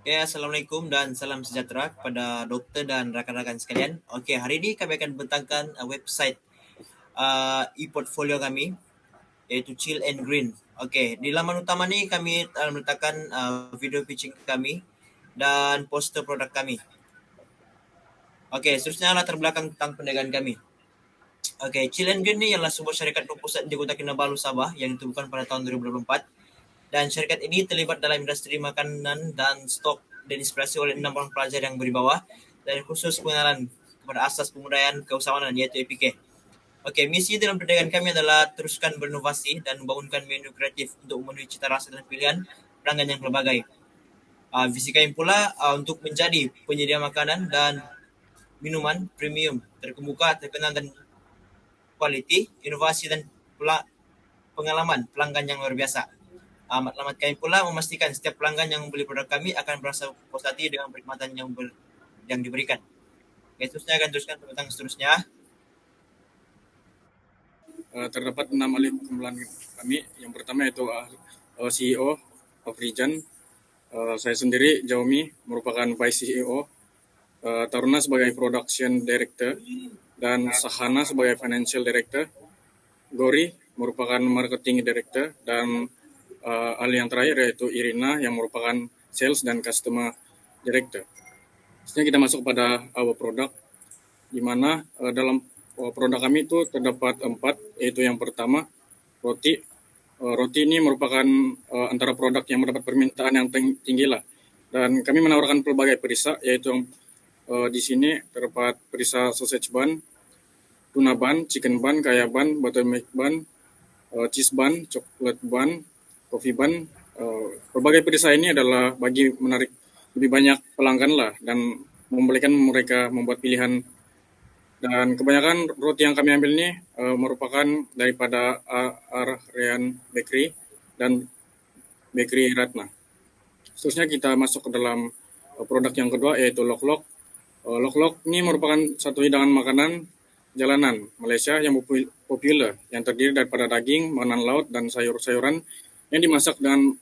Ya, Assalamualaikum dan salam sejahtera kepada doktor dan rakan-rakan sekalian. Okey, hari ini kami akan bentangkan website e-portfolio kami, iaitu Chill and Green. Okey, di laman utama ni kami meletakkan video pitching kami dan poster produk kami. Okey, seterusnya latar belakang tentang perniagaan kami. Okey, Chill and Green ni ialah sebuah syarikat berpusat di Kota Kinabalu, Sabah yang ditubuhkan pada tahun 2024. Dan syarikat ini terlibat dalam industri makanan dan stok dan inspirasi oleh 6 orang pelajar yang berwibawa dan khusus pengenalan kepada asas pemudayaan keusahawanan iaitu APK. Okey, misi dalam perdagangan kami adalah teruskan berinovasi dan membangunkan menu kreatif untuk memenuhi cita rasa dan pilihan pelanggan yang pelbagai. Visi kami pula untuk menjadi penyedia makanan dan minuman premium, terkemuka, terkenal dan kualiti, inovasi dan pengalaman pelanggan yang luar biasa. Matlamat kami pula memastikan setiap pelanggan yang membeli produk kami akan merasa puas hati dengan perkhidmatan yang diberikan. Okay, seterusnya akan teruskan tentang seterusnya. Terdapat 6 alih kumpulan kami. Yang pertama yaitu CEO Afrijan. Saya sendiri Jaumi merupakan Vice CEO. Taruna sebagai Production Director dan Sahana sebagai Financial Director. Gori merupakan Marketing Director dan ahli yang terakhir yaitu Irina yang merupakan Sales dan Customer Director. Selanjutnya kita masuk pada our product, di mana dalam produk kami itu terdapat 4, yaitu yang pertama roti. Roti ini merupakan antara produk yang mendapat permintaan yang tinggi lah, dan kami menawarkan pelbagai perisa, yaitu di sini terdapat perisa sausage bun, tuna bun, chicken bun, kaya bun, buttermilk bun, cheese bun, chocolate bun, coffee bun. Berbagai perisa ini adalah bagi menarik lebih banyak pelanggan lah dan membolehkan mereka membuat pilihan. Dan kebanyakan roti yang kami ambil ini merupakan daripada Aryan Bakery dan Bakery Ratna. Seterusnya kita masuk ke dalam produk yang kedua, yaitu Lok-Lok. Lok-Lok ini merupakan satu hidangan makanan jalanan Malaysia yang populer, yang terdiri daripada daging, makanan laut, dan sayur-sayuran yang dimasak dengan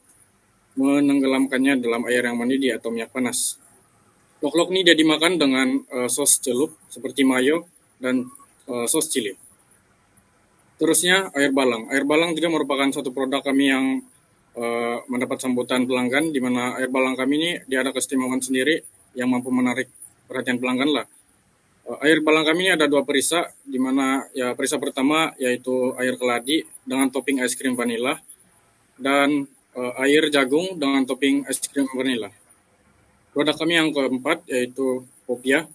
menenggelamkannya dalam air yang mendidih atau minyak panas. Lok-lok ini dia dimakan dengan sos celup seperti mayo dan sos cili. Terusnya air balang. Air balang juga merupakan satu produk kami yang mendapat sambutan pelanggan, di mana air balang kami ini dia ada keistimewaan sendiri yang mampu menarik perhatian pelanggan lah. Air balang kami ini ada 2 perisa, di mana ya perisa pertama yaitu air keladi dengan topping es krim vanila dan air jagung dengan topping es krim vanila. Produk kami yang keempat yaitu popia,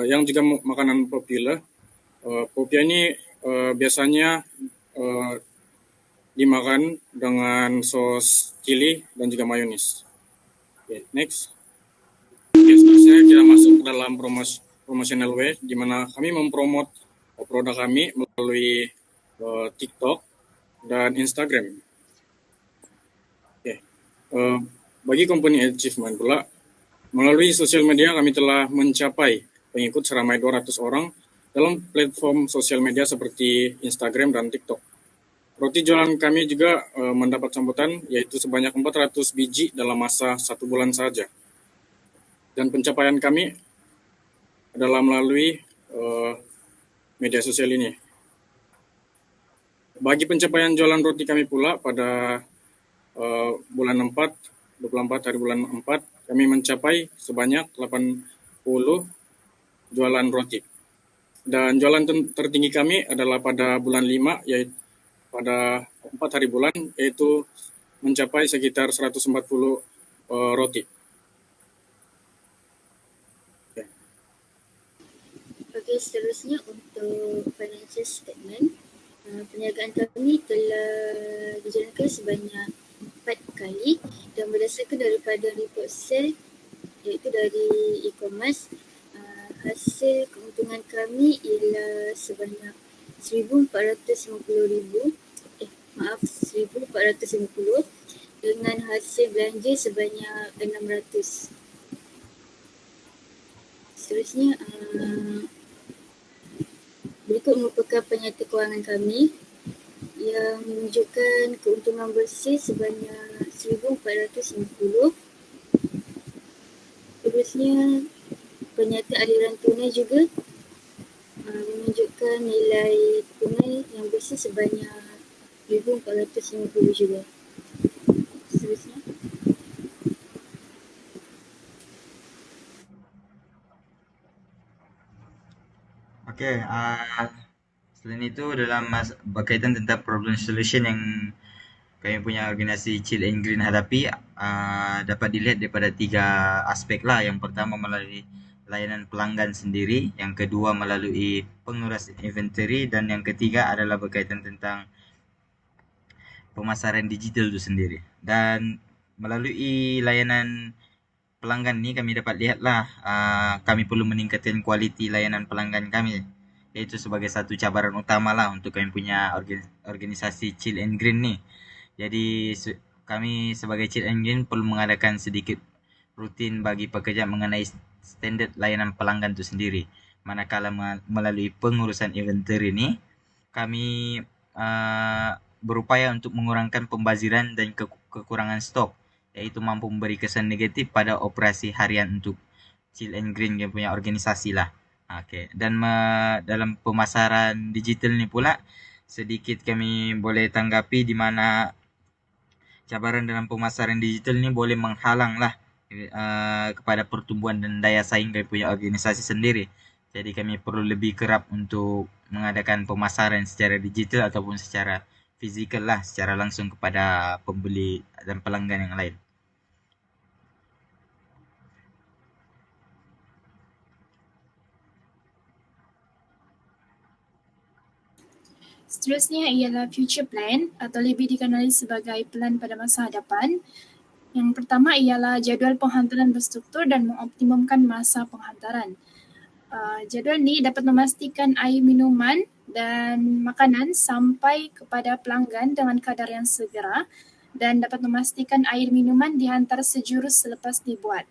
yang juga makanan populer. Popia ini biasanya dimakan dengan sos cili dan juga mayonis. Okay, next. Okay, seterusnya kita masuk ke dalam promotional way, di mana kami mempromot produk kami melalui TikTok dan Instagram. Okay. Bagi company achievement pula, melalui sosial media kami telah mencapai pengikut seramai 200 orang dalam platform sosial media seperti Instagram dan TikTok. Roti jualan kami juga mendapat sambutan, yaitu sebanyak 400 biji dalam masa 1 bulan saja. Dan pencapaian kami adalah melalui media sosial ini. Bagi pencapaian jualan roti kami pula pada bulan 4, 24 hari bulan 4, kami mencapai sebanyak 80 jualan roti. Dan jualan tertinggi kami adalah pada bulan 5, yaitu pada 4 hari bulan, yaitu mencapai sekitar 140 roti. Okey, seterusnya untuk financial statement, perniagaan kami telah dijalankan sebanyak 4 kali dan berdasarkan daripada report sale, iaitu dari e-commerce, hasil keuntungan kami ialah sebanyak 1,450 dengan hasil belanja sebanyak 600. Seterusnya, berikut merupakan penyata kewangan kami yang menunjukkan keuntungan bersih sebanyak 1,450 seterusnya penyata aliran tunai juga menunjukkan nilai tunai yang bersih sebanyak 1,450 juga. Seterusnya. Okey, selain itu dalam berkaitan tentang problem solution yang kami punya organisasi Chill and Green hadapi, dapat dilihat daripada 3 aspek lah. Yang pertama melalui layanan pelanggan sendiri, yang kedua melalui pengurus inventory, dan yang ketiga adalah berkaitan tentang pemasaran digital itu sendiri. Dan melalui layanan pelanggan ni kami dapat lihatlah kami perlu meningkatkan kualiti layanan pelanggan kami, iaitu sebagai satu cabaran utama lah untuk kami punya organisasi Chill and Green ni. Jadi kami sebagai Chill and Green perlu mengadakan sedikit rutin bagi pekerja mengenai standard layanan pelanggan itu sendiri. Manakala melalui pengurusan inventory ni kami berupaya untuk mengurangkan pembaziran dan kekurangan stok, iaitu mampu memberi kesan negatif pada operasi harian untuk Chill and Green yang punya organisasi lah. Okay. Dan dalam pemasaran digital ni pula sedikit kami boleh tanggapi di mana cabaran dalam pemasaran digital ni boleh menghalang lah kepada pertumbuhan dan daya saing kami punya organisasi sendiri. Jadi kami perlu lebih kerap untuk mengadakan pemasaran secara digital ataupun secara fizikal lah, secara langsung kepada pembeli dan pelanggan yang lain. Seterusnya ialah future plan atau lebih dikenali sebagai plan pada masa hadapan. Yang pertama ialah jadual penghantaran berstruktur dan mengoptimumkan masa penghantaran. Jadual ni dapat memastikan air minuman dan makanan sampai kepada pelanggan dengan kadar yang segera dan dapat memastikan air minuman dihantar sejurus selepas dibuat.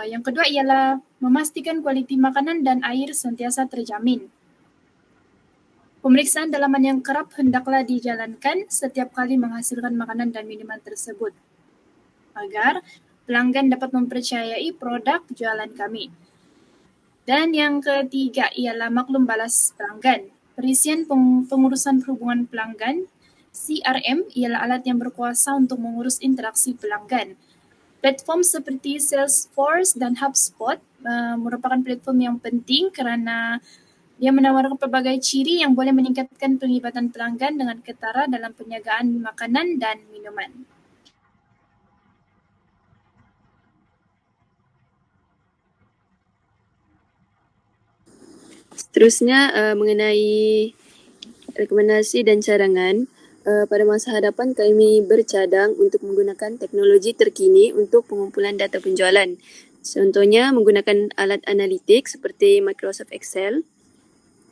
Yang kedua ialah memastikan kualiti makanan dan air sentiasa terjamin. Pemeriksaan dalaman yang kerap hendaklah dijalankan setiap kali menghasilkan makanan dan minuman tersebut agar pelanggan dapat mempercayai produk jualan kami. Dan yang ketiga ialah maklum balas pelanggan. Perisian pengurusan perhubungan pelanggan, CRM, ialah alat yang berkuasa untuk mengurus interaksi pelanggan. Platform seperti Salesforce dan HubSpot merupakan platform yang penting kerana dia menawarkan pelbagai ciri yang boleh meningkatkan penglibatan pelanggan dengan ketara dalam perniagaan makanan dan minuman. Seterusnya mengenai rekomendasi dan cadangan. Pada masa hadapan kami bercadang untuk menggunakan teknologi terkini untuk pengumpulan data penjualan. Contohnya menggunakan alat analitik seperti Microsoft Excel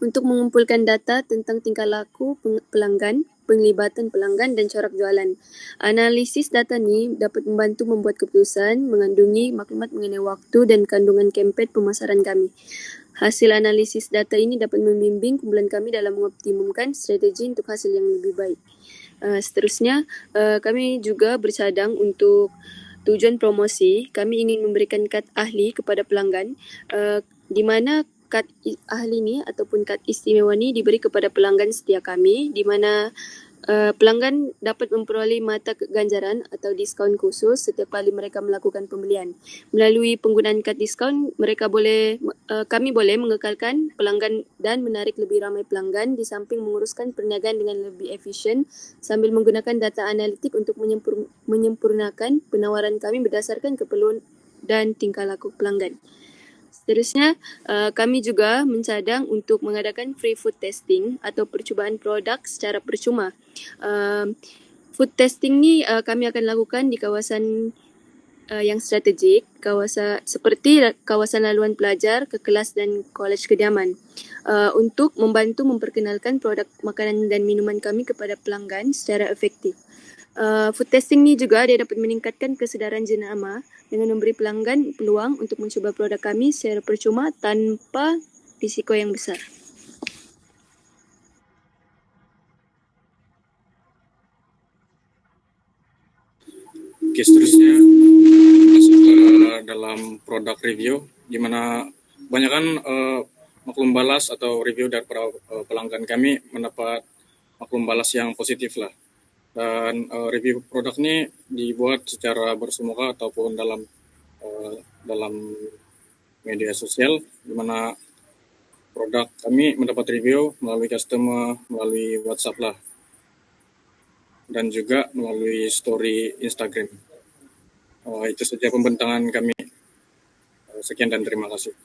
untuk mengumpulkan data tentang tingkah laku pelanggan, penglibatan pelanggan dan corak jualan. Analisis data ni dapat membantu membuat keputusan mengandungi maklumat mengenai waktu dan kandungan kempen pemasaran kami. Hasil analisis data ini dapat membimbing kumpulan kami dalam mengoptimumkan strategi untuk hasil yang lebih baik. Seterusnya, kami juga bercadang untuk tujuan promosi. Kami ingin memberikan kad ahli kepada pelanggan di mana kad ahli ni ataupun kad istimewa ni diberi kepada pelanggan setia kami, di mana pelanggan dapat memperoleh mata ganjaran atau diskaun khusus setiap kali mereka melakukan pembelian. Melalui penggunaan kad diskaun, kami boleh mengekalkan pelanggan dan menarik lebih ramai pelanggan di samping menguruskan perniagaan dengan lebih efisien sambil menggunakan data analitik untuk menyempurnakan penawaran kami berdasarkan keperluan dan tingkah laku pelanggan. Seterusnya, kami juga mencadang untuk mengadakan free food testing atau percubaan produk secara percuma. Food testing ni kami akan lakukan di kawasan yang strategik, seperti kawasan laluan pelajar, kelas dan kolej kediaman, untuk membantu memperkenalkan produk makanan dan minuman kami kepada pelanggan secara efektif. Food testing ni juga dia dapat meningkatkan kesedaran jenama dengan memberi pelanggan peluang untuk mencuba produk kami secara percuma tanpa risiko yang besar. Oke, seterusnya masuk ke dalam produk review, di mana kebanyakan maklum balas atau review dari para pelanggan kami mendapat maklum balas yang positif lah. Dan review produk ini dibuat secara bersemuka ataupun dalam media sosial, di mana produk kami mendapat review melalui customer, melalui WhatsApp lah, dan juga melalui story Instagram. Itu saja pembentangan kami. Sekian dan terima kasih.